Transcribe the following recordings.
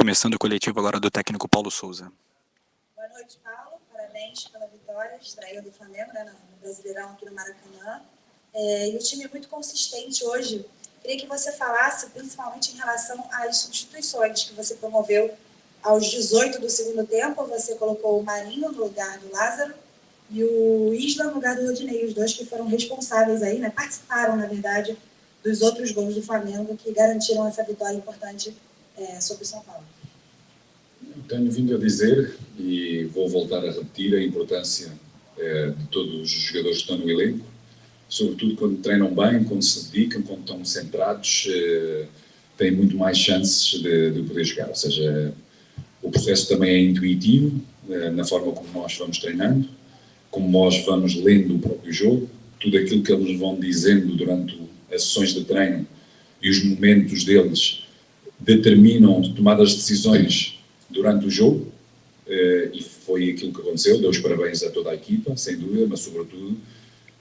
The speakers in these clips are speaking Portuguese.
começando o coletivo agora do técnico Paulo Souza. Boa noite, Paulo. Parabéns pela vitória, estreia do Flamengo, né, no Brasileirão aqui no Maracanã. E o time é muito consistente hoje. Queria que você falasse, principalmente em relação às substituições que você promoveu aos 18 do segundo tempo. Você colocou o Marinho no lugar do Lázaro e o Isla no lugar do Rodinei, os dois que foram responsáveis aí, né, participaram, na verdade, dos outros gols do Flamengo que garantiram essa vitória importante sobre o São Paulo. Tenho vindo a dizer, e vou voltar a repetir, a importância de todos os jogadores que estão no elenco, sobretudo quando treinam bem, quando se dedicam, quando estão centrados, têm muito mais chances de poder jogar. Ou seja, o processo também é intuitivo, na forma como nós vamos treinando, como nós vamos lendo o próprio jogo, tudo aquilo que eles vão dizendo durante as sessões de treino e os momentos deles determinam tomadas de decisões durante o jogo, e foi aquilo que aconteceu. Dou os parabéns a toda a equipa, sem dúvida, mas sobretudo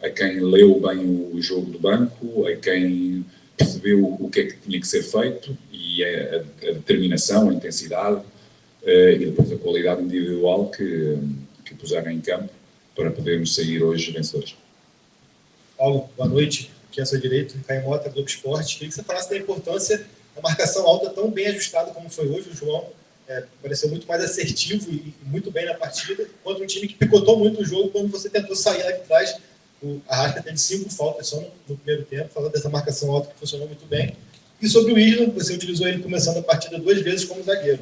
a quem leu bem o jogo do banco, a quem percebeu o que é que tinha que ser feito, e a determinação, a intensidade e depois a qualidade individual que puseram em campo para podermos sair hoje vencedores. Paulo, boa noite. Aqui à sua direita, Caio Mota, Globo Esporte. Queria que você falasse da importância da marcação alta tão bem ajustada como foi hoje. O João pareceu muito mais assertivo e muito bem na partida, contra um time que picotou muito o jogo quando você tentou sair lá de trás. O Arrasca teve 5 faltas só no primeiro tempo, falando dessa marcação alta que funcionou muito bem. E sobre o Isla, você utilizou ele começando a partida 2 vezes como zagueiro.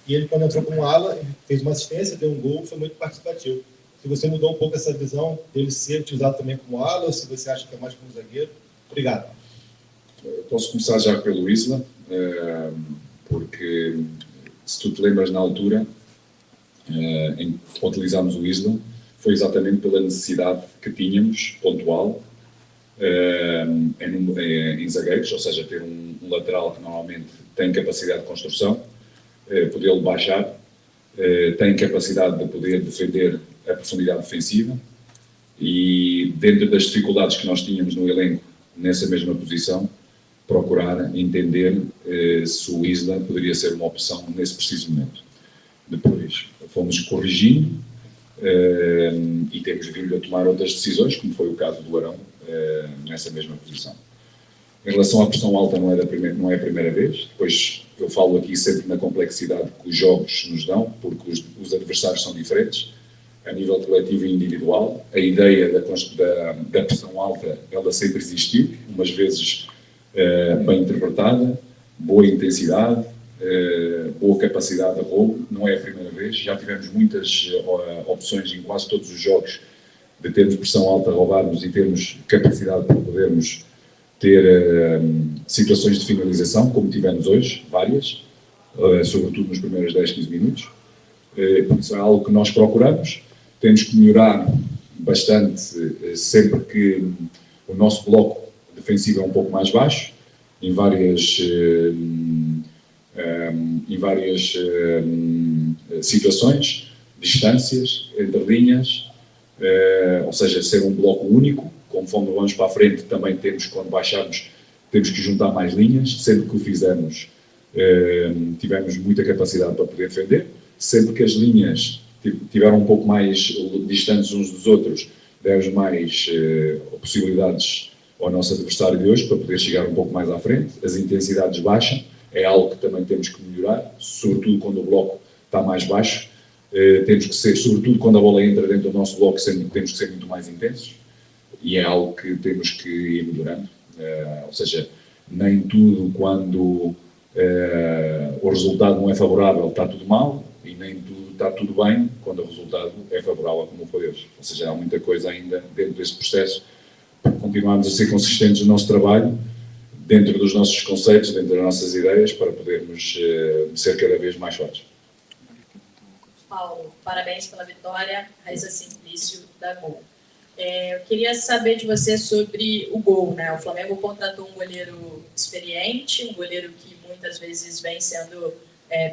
E ele, quando entrou como ala, ele fez uma assistência, deu um gol, foi muito participativo. Se você mudou um pouco essa visão dele ser utilizado também como ala, ou se você acha que é mais como zagueiro. Obrigado. Eu posso começar já pelo Isla, porque se tu te lembras na altura em que utilizámos o Isla, foi exatamente pela necessidade que tínhamos, pontual, em zagueiros, ou seja, ter um lateral que normalmente tem capacidade de construção, poder-lo baixar, tem capacidade de poder defender a profundidade defensiva, e dentro das dificuldades que nós tínhamos no elenco, nessa mesma posição, procurar entender se o Isla poderia ser uma opção nesse preciso momento. Depois fomos corrigindo e temos vindo a tomar outras decisões, como foi o caso do Arão, nessa mesma posição. Em relação à pressão alta, não é a primeira vez. Depois eu falo aqui sempre na complexidade que os jogos nos dão, porque os adversários são diferentes, a nível coletivo e individual. A ideia da pressão alta, ela sempre existiu, umas vezes bem interpretada, boa intensidade, boa capacidade de roubo. Não é a primeira vez, já tivemos muitas opções em quase todos os jogos de termos pressão alta, roubarmos e termos capacidade para podermos ter situações de finalização, como tivemos hoje, várias, sobretudo nos primeiros 10, 15 minutos. Por isso é algo que nós procuramos. Temos que melhorar bastante sempre que o nosso bloco defensivo é um pouco mais baixo, em várias situações, distâncias, entre linhas, ou seja, ser um bloco único. Conforme vamos para a frente, também temos, quando baixarmos, temos que juntar mais linhas. Sempre que o fizermos, tivemos muita capacidade para poder defender. Sempre que as linhas tiveram um pouco mais distantes uns dos outros, demos mais possibilidades ao nosso adversário de hoje para poder chegar um pouco mais à frente. As intensidades baixam, é algo que também temos que melhorar, sobretudo quando o bloco está mais baixo. Temos que ser, sobretudo quando a bola entra dentro do nosso bloco, temos que ser muito mais intensos, e é algo que temos que ir melhorando. Ou seja, nem tudo quando o resultado não é favorável está tudo mal, e nem tudo está tudo bem quando o resultado é favorável, como foi hoje. Ou seja, há muita coisa ainda dentro deste processo para continuarmos a ser consistentes no nosso trabalho, dentro dos nossos conceitos, dentro das nossas ideias, para podermos ser cada vez mais fortes. Paulo, parabéns pela vitória. Raíssa Simplício da Gol. Eu queria saber de você sobre o gol, né? O Flamengo contratou um goleiro experiente, um goleiro que muitas vezes vem sendo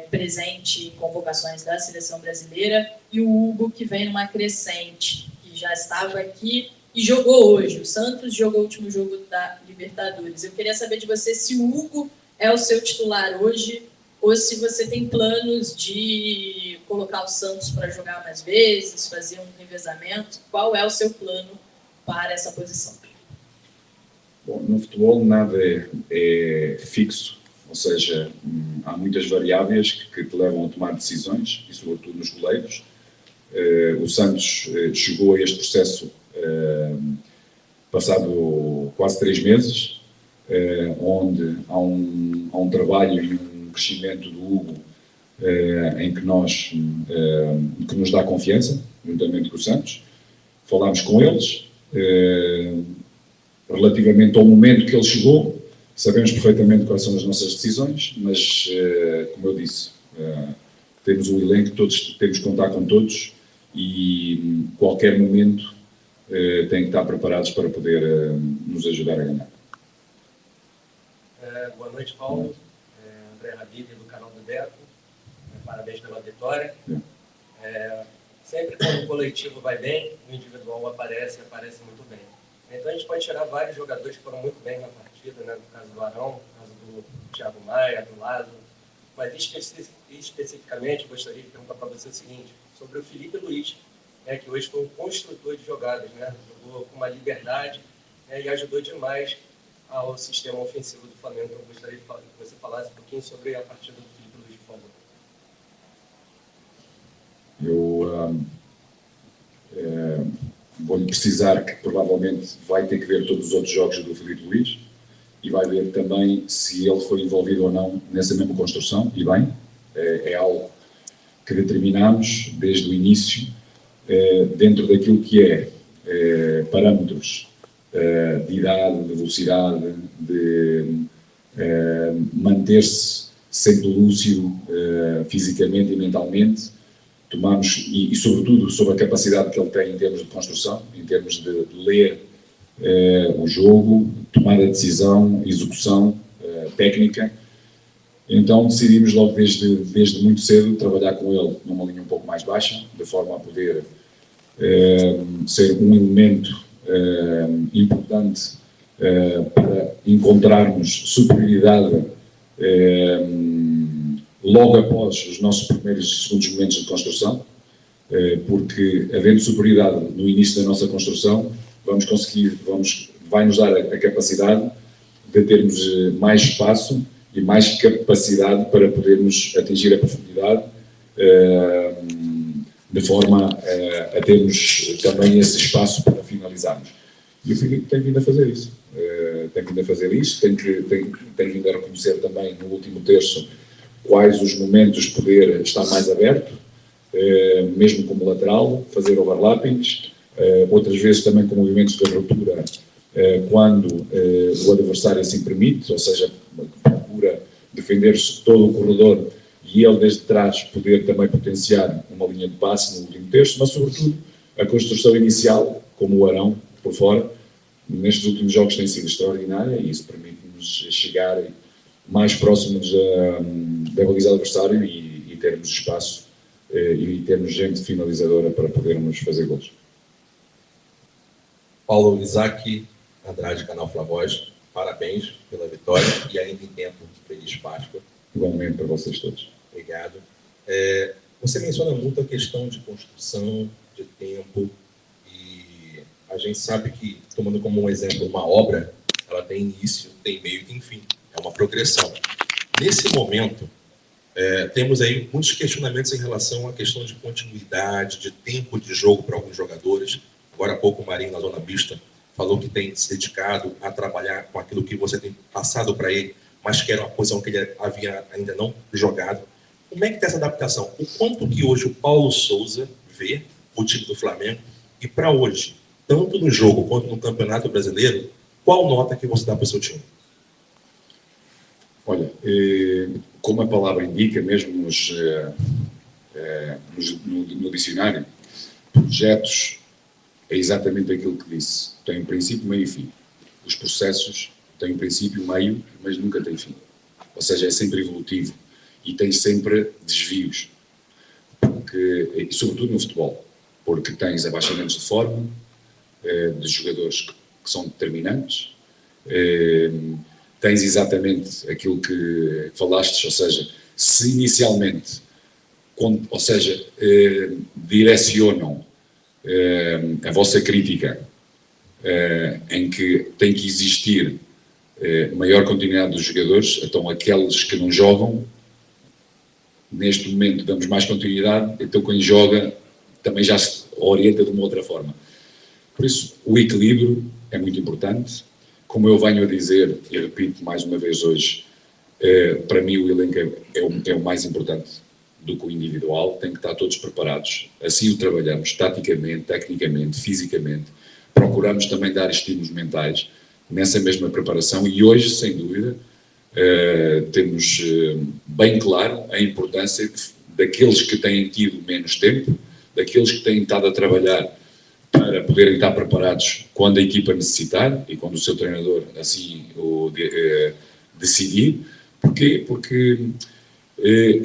presente em convocações da seleção brasileira, e o Hugo, que vem numa crescente, que já estava aqui e jogou hoje. O Santos jogou o último jogo da Libertadores. Eu queria saber de você se o Hugo é o seu titular hoje ou se você tem planos de colocar o Santos para jogar mais vezes, fazer um revezamento. Qual é o seu plano para essa posição? Bom, no futebol nada é fixo, ou seja, há muitas variáveis que te levam a tomar decisões, e sobretudo nos goleiros. O Santos chegou a este processo passado quase 3 meses, onde há um trabalho e um crescimento do Hugo em que nos dá confiança, juntamente com o Santos. Falámos com eles relativamente ao momento que ele chegou. Sabemos perfeitamente quais são as nossas decisões, mas, como eu disse, temos o elenco, todos temos que contar com todos e qualquer momento têm que estar preparados para poder nos ajudar a ganhar. Boa noite, Paulo. André Habib, do canal do Beto. Parabéns pela vitória. Sempre quando o coletivo vai bem, o individual aparece muito bem. Então a gente pode tirar vários jogadores que foram muito bem na partida, né? No caso do Arão, no caso do Thiago Maia, do Lázaro. Mas especificamente gostaria de perguntar para você o seguinte, sobre o Felipe Luiz, que hoje foi um construtor de jogadas, né? Jogou com uma liberdade, e ajudou demais ao sistema ofensivo do Flamengo. Então eu gostaria que você falasse um pouquinho sobre a partida do Felipe Luiz, por favor. Vou-lhe precisar que provavelmente vai ter que ver todos os outros jogos do Felipe Luiz e vai ver também se ele foi envolvido ou não nessa mesma construção, e bem, é algo que determinamos desde o início, dentro daquilo que é parâmetros de idade, de velocidade, de manter-se sempre lúcido fisicamente e mentalmente. Tomamos, e sobretudo sobre a capacidade que ele tem em termos de construção, em termos de ler o jogo, tomar a decisão, execução técnica. Então decidimos logo desde muito cedo trabalhar com ele numa linha um pouco mais baixa, de forma a poder ser um elemento importante para encontrarmos superioridade logo após os nossos primeiros e segundos momentos de construção, porque havendo superioridade no início da nossa construção, vai-nos dar a capacidade de termos mais espaço e mais capacidade para podermos atingir a profundidade, de forma a termos também esse espaço para finalizarmos. E o Filipe tem vindo a fazer isso. Tem vindo a reconhecer também no último terço quais os momentos de poder estar mais aberto, mesmo como lateral, fazer overlappings, outras vezes também com movimentos de ruptura, quando o adversário assim permite, ou seja, procura defender-se todo o corredor e ele desde trás poder também potenciar uma linha de passe no último terço, mas sobretudo a construção inicial, como o Arão por fora, nestes últimos jogos tem sido extraordinária e isso permite-nos chegar mais próximos da baliza do adversário e termos espaço e termos gente finalizadora para podermos fazer gols. Paulo, Isaac Andrade, canal Flavoz, parabéns pela vitória e ainda em tempo, feliz Páscoa. Igualmente para vocês todos. Obrigado. Você menciona muito a questão de construção, de tempo, e a gente sabe que, tomando como um exemplo uma obra, ela tem início, tem meio e tem fim. É uma progressão. Nesse momento, temos aí muitos questionamentos em relação à questão de continuidade, de tempo de jogo para alguns jogadores. Agora há pouco o Marinho, na zona mista, falou que tem se dedicado a trabalhar com aquilo que você tem passado para ele, mas que era uma posição que ele havia ainda não jogado. Como é que está essa adaptação? O quanto que hoje o Paulo Souza vê o time do Flamengo e para hoje, tanto no jogo quanto no Campeonato Brasileiro, qual nota que você dá para o seu time? Olha, como a palavra indica, mesmo no dicionário, projetos é exatamente aquilo que disse. Tem princípio, meio e fim. Os processos têm princípio, meio, mas nunca têm fim. Ou seja, é sempre evolutivo e tem sempre desvios. E sobretudo no futebol, porque tens abaixamentos de forma, de jogadores que são determinantes, tens exatamente aquilo que falaste, ou seja, se inicialmente, ou seja, direcionam a vossa crítica em que tem que existir maior continuidade dos jogadores, então aqueles que não jogam, neste momento damos mais continuidade, então quem joga também já se orienta de uma outra forma. Por isso, o equilíbrio é muito importante. Como eu venho a dizer, e repito mais uma vez hoje, para mim o elenco é o mais importante do que o individual, tem que estar todos preparados. Assim o trabalhamos, taticamente, tecnicamente, fisicamente. Procuramos também dar estímulos mentais nessa mesma preparação e hoje, sem dúvida, temos bem claro a importância daqueles que têm tido menos tempo, daqueles que têm estado a trabalhar para poderem estar preparados quando a equipa necessitar e quando o seu treinador assim o decidir. Porquê? Porque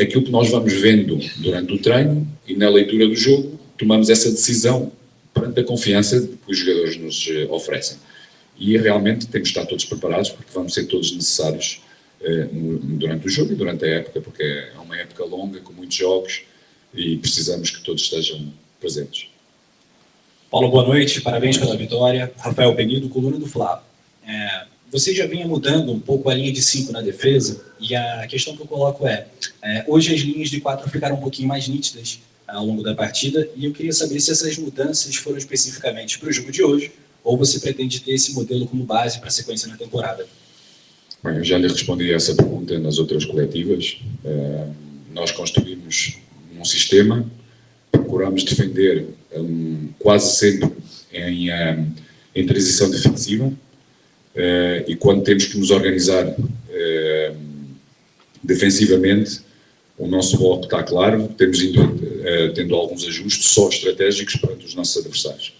aquilo que nós vamos vendo durante o treino e na leitura do jogo, tomamos essa decisão perante a confiança que os jogadores nos oferecem. E realmente temos de estar todos preparados, porque vamos ser todos necessários durante o jogo e durante a época, porque é uma época longa, com muitos jogos, e precisamos que todos estejam presentes. Paulo, boa noite, parabéns pela vitória. Rafael Penido, coluna do Fla. Você já vinha mudando um pouco a linha de 5 na defesa, e a questão que eu coloco hoje as linhas de 4 ficaram um pouquinho mais nítidas ao longo da partida, e eu queria saber se essas mudanças foram especificamente para o jogo de hoje, ou você pretende ter esse modelo como base para a sequência na temporada? Bem, eu já lhe respondi a essa pergunta nas outras coletivas. Nós construímos um sistema, procuramos defender quase sempre em transição defensiva, e quando temos que nos organizar defensivamente, o nosso bloco está claro, temos tendo alguns ajustes só estratégicos perante os nossos adversários.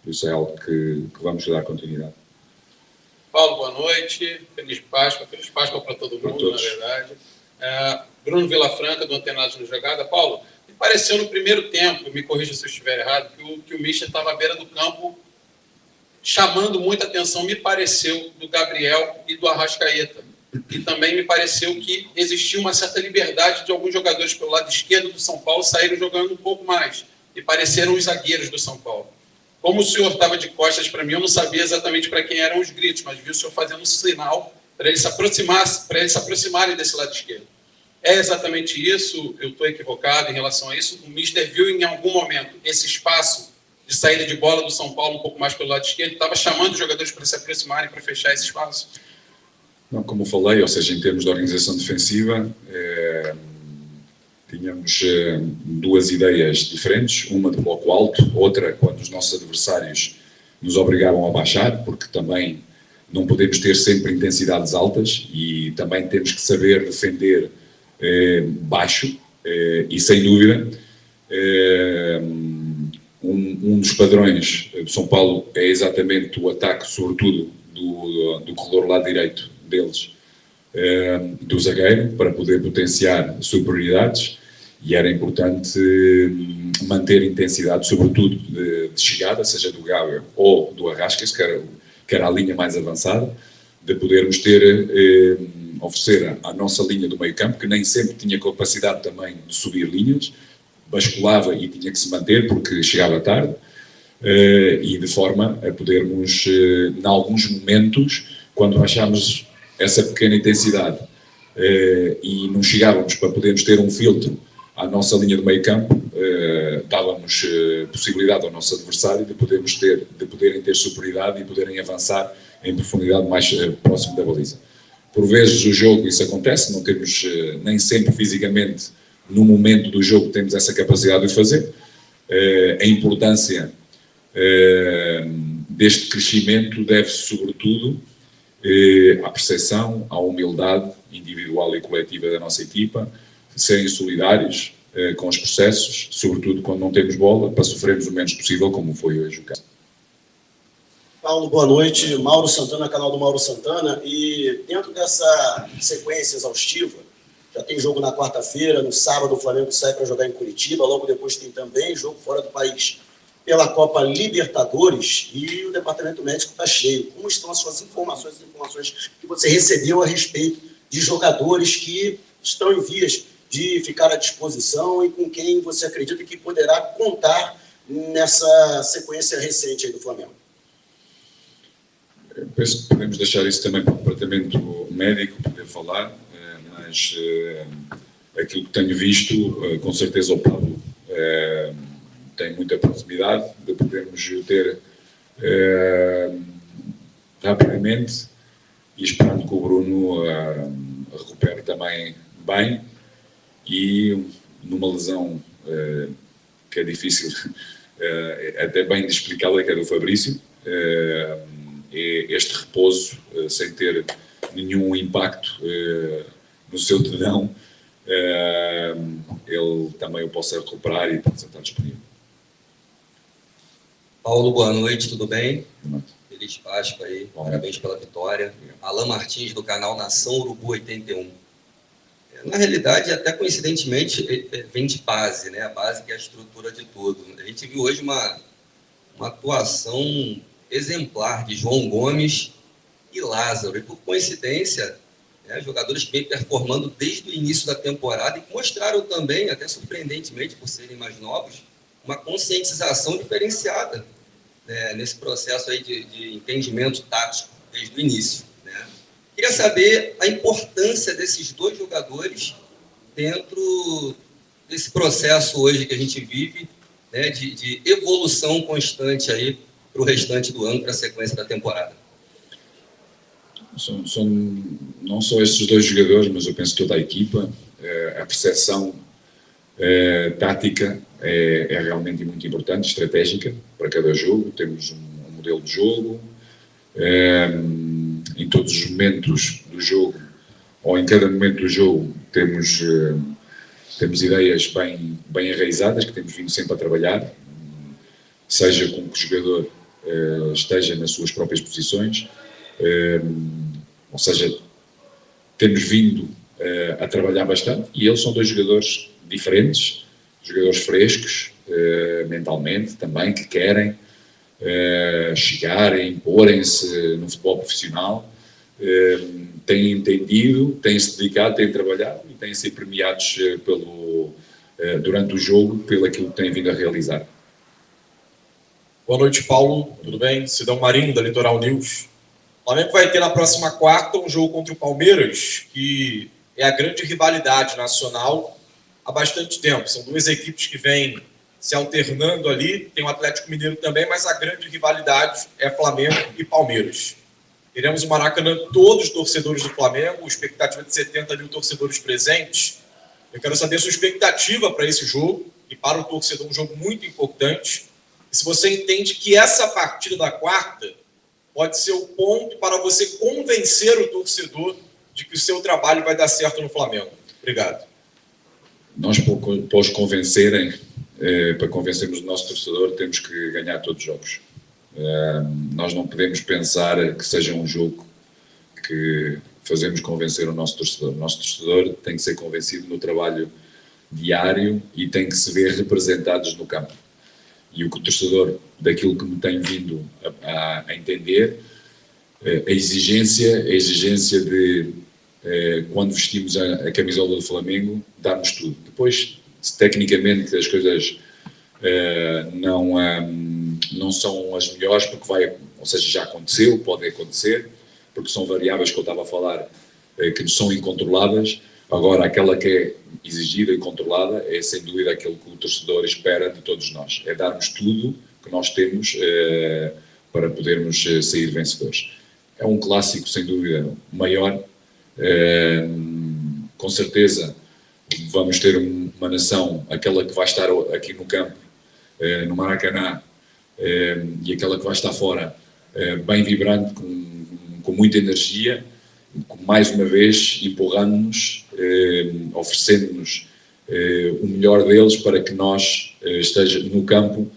Isso é algo que vamos dar continuidade. Paulo, boa noite. Feliz Páscoa para todo mundo, na verdade. Bruno Vilafranca, do Antenados no Jogada. Paulo, me pareceu no primeiro tempo, me corrija se eu estiver errado, que o Mister estava à beira do campo chamando muita atenção, me pareceu, do Gabriel e do Arrascaeta. E também me pareceu que existia uma certa liberdade de alguns jogadores pelo lado esquerdo do São Paulo saírem jogando um pouco mais. E pareceram os zagueiros do São Paulo. Como o senhor estava de costas para mim, eu não sabia exatamente para quem eram os gritos, mas vi o senhor fazendo um sinal para eles se aproximarem desse lado esquerdo. É exatamente isso? Eu estou equivocado em relação a isso? O Mister viu em algum momento esse espaço de saída de bola do São Paulo um pouco mais pelo lado esquerdo, estava chamando os jogadores para se aproximarem, para fechar esse espaço? Não, como falei, ou seja, em termos de organização defensiva, tínhamos duas ideias diferentes, uma de bloco alto, outra quando os nossos adversários nos obrigavam a baixar, porque também não podemos ter sempre intensidades altas e também temos que saber defender baixo, e sem dúvida um dos padrões do São Paulo é exatamente o ataque, sobretudo do corredor lado direito deles, do zagueiro, para poder potenciar superioridades, e era importante manter intensidade, sobretudo de chegada, seja do Gabriel ou do Arrascas, que era a linha mais avançada, de podermos oferecer à nossa linha do meio campo, que nem sempre tinha capacidade também de subir linhas, basculava e tinha que se manter porque chegava tarde, e de forma a podermos, em alguns momentos, quando baixámos essa pequena intensidade e não chegávamos para podermos ter um filtro à nossa linha de meio campo, dávamos possibilidade ao nosso adversário de poderem ter superioridade e poderem avançar em profundidade mais próximo da baliza. Por vezes o jogo isso acontece, não temos nem sempre fisicamente no momento do jogo temos essa capacidade de fazer. A importância deste crescimento deve-se sobretudo à percepção, à humildade individual e coletiva da nossa equipa, serem solidários com os processos, sobretudo quando não temos bola, para sofrermos o menos possível, como foi hoje o caso. Paulo, boa noite. Mauro Santana, canal do Mauro Santana. E dentro dessa sequência exaustiva, já tem jogo na quarta-feira, no sábado o Flamengo sai para jogar em Curitiba, logo depois tem também jogo fora do país pela Copa Libertadores, e o departamento médico está cheio. Como estão as suas informações que você recebeu a respeito de jogadores que estão em vias de ficar à disposição e com quem você acredita que poderá contar nessa sequência recente aí do Flamengo? Eu penso que podemos deixar isso também para o departamento médico poder falar, mas aquilo que tenho visto, com certeza o Paulo tem muita proximidade de podermos ter rapidamente, e esperando que o Bruno recupere também bem, e numa lesão que é difícil até bem de explicá-la, que é do Fabrício, este repouso sem ter nenhum impacto no seu dedão, ele também o possa recuperar e possa estar disponível. Paulo, boa noite, tudo bem? Boa noite. Feliz Páscoa aí, parabéns pela vitória. Alain Martins, do canal Nação Urubu 81. Na realidade, até coincidentemente, vem de base, né? A base que é a estrutura de tudo. A gente viu hoje uma atuação exemplar de João Gomes e Lázaro. E por coincidência, né, jogadores que vêm performando desde o início da temporada e que mostraram também, até surpreendentemente por serem mais novos, uma conscientização diferenciada, né, nesse processo aí de entendimento tático desde o início. Né? Queria saber a importância desses dois jogadores dentro desse processo hoje que a gente vive, né, de evolução constante aí para o restante do ano, para a sequência da temporada. São não só estes dois jogadores, mas eu penso toda a equipa, a percepção tática é realmente muito importante, estratégica para cada jogo. Temos um modelo de jogo, em todos os momentos do jogo, ou em cada momento do jogo, temos ideias bem enraizadas, que temos vindo sempre a trabalhar, seja com que o jogador esteja nas suas próprias posições, ou seja, temos vindo a trabalhar bastante, e eles são dois jogadores diferentes, jogadores frescos, mentalmente também, que querem chegar, imporem-se no futebol profissional, têm entendido, têm-se dedicado, têm trabalhado e têm sido premiados durante o jogo pelo aquilo que têm vindo a realizar. Boa noite, Paulo. Tudo bem? Sidão Marinho, da Litoral News. O Flamengo vai ter na próxima quarta um jogo contra o Palmeiras, que é a grande rivalidade nacional há bastante tempo. São duas equipes que vêm se alternando ali. Tem o Atlético Mineiro também, mas a grande rivalidade é Flamengo e Palmeiras. Teremos o Maracanã, todos os torcedores do Flamengo, expectativa de 70 mil torcedores presentes. Eu quero saber a sua expectativa para esse jogo, e para o torcedor um jogo muito importante. E se você entende que essa partida da quarta pode ser o ponto para você convencer o torcedor de que o seu trabalho vai dar certo no Flamengo. Obrigado. Nós, para os convencerem, para convencermos o nosso torcedor, temos que ganhar todos os jogos. Nós não podemos pensar que seja um jogo que fazemos convencer o nosso torcedor. O nosso torcedor tem que ser convencido no trabalho diário e tem que se ver representados no campo. E o que o torcedor, daquilo que me tem vindo a entender, a exigência de, quando vestimos a camisola do Flamengo, darmos tudo. Depois, se tecnicamente as coisas não são as melhores, porque ou seja, já aconteceu, pode acontecer, porque são variáveis que eu estava a falar, que são incontroladas. Agora, aquela que é exigida e controlada é, sem dúvida, aquilo que o torcedor espera de todos nós. É darmos tudo que nós temos para podermos sair vencedores. É um clássico, sem dúvida, maior. Com certeza, vamos ter uma nação, aquela que vai estar aqui no campo, no Maracanã, e aquela que vai estar fora, bem vibrante, com muita energia, mais uma vez empurrando-nos, oferecendo-nos o melhor deles para que nós, esteja no campo,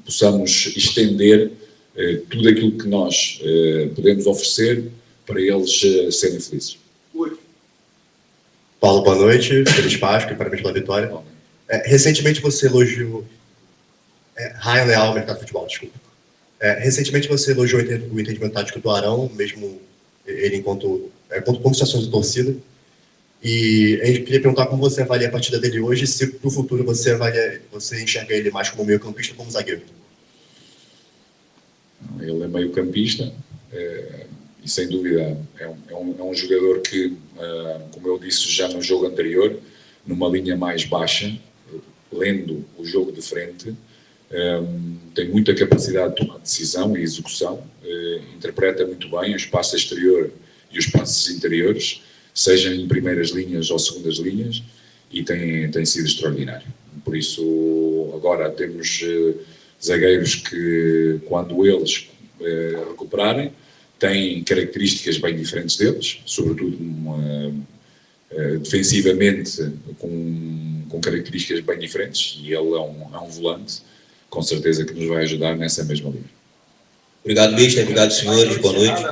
possamos estender tudo aquilo que nós podemos oferecer para eles serem felizes. Paulo, boa noite, feliz Páscoa e parabéns pela vitória. Recentemente você elogiou... Ryan Leal, mercado de futebol, desculpa. Recentemente você elogiou o entendimento tático do Arão, mesmo ele enquanto situações de torcida. E a gente queria perguntar como você avalia a partida dele hoje, e se para o futuro você enxerga ele mais como meio-campista ou como zagueiro. Ele é meio-campista e, sem dúvida, é um jogador que, como eu disse já no jogo anterior, numa linha mais baixa, lendo o jogo de frente, tem muita capacidade de tomar decisão e execução, interpreta muito bem o espaço exterior e os passos interiores, seja em primeiras linhas ou segundas linhas, e tem sido extraordinário. Por isso, agora temos zagueiros que, quando eles recuperarem, têm características bem diferentes deles, sobretudo defensivamente com características bem diferentes, e ele é um volante, com certeza que nos vai ajudar nessa mesma linha. Obrigado, mister. Obrigado, senhores. Boa noite.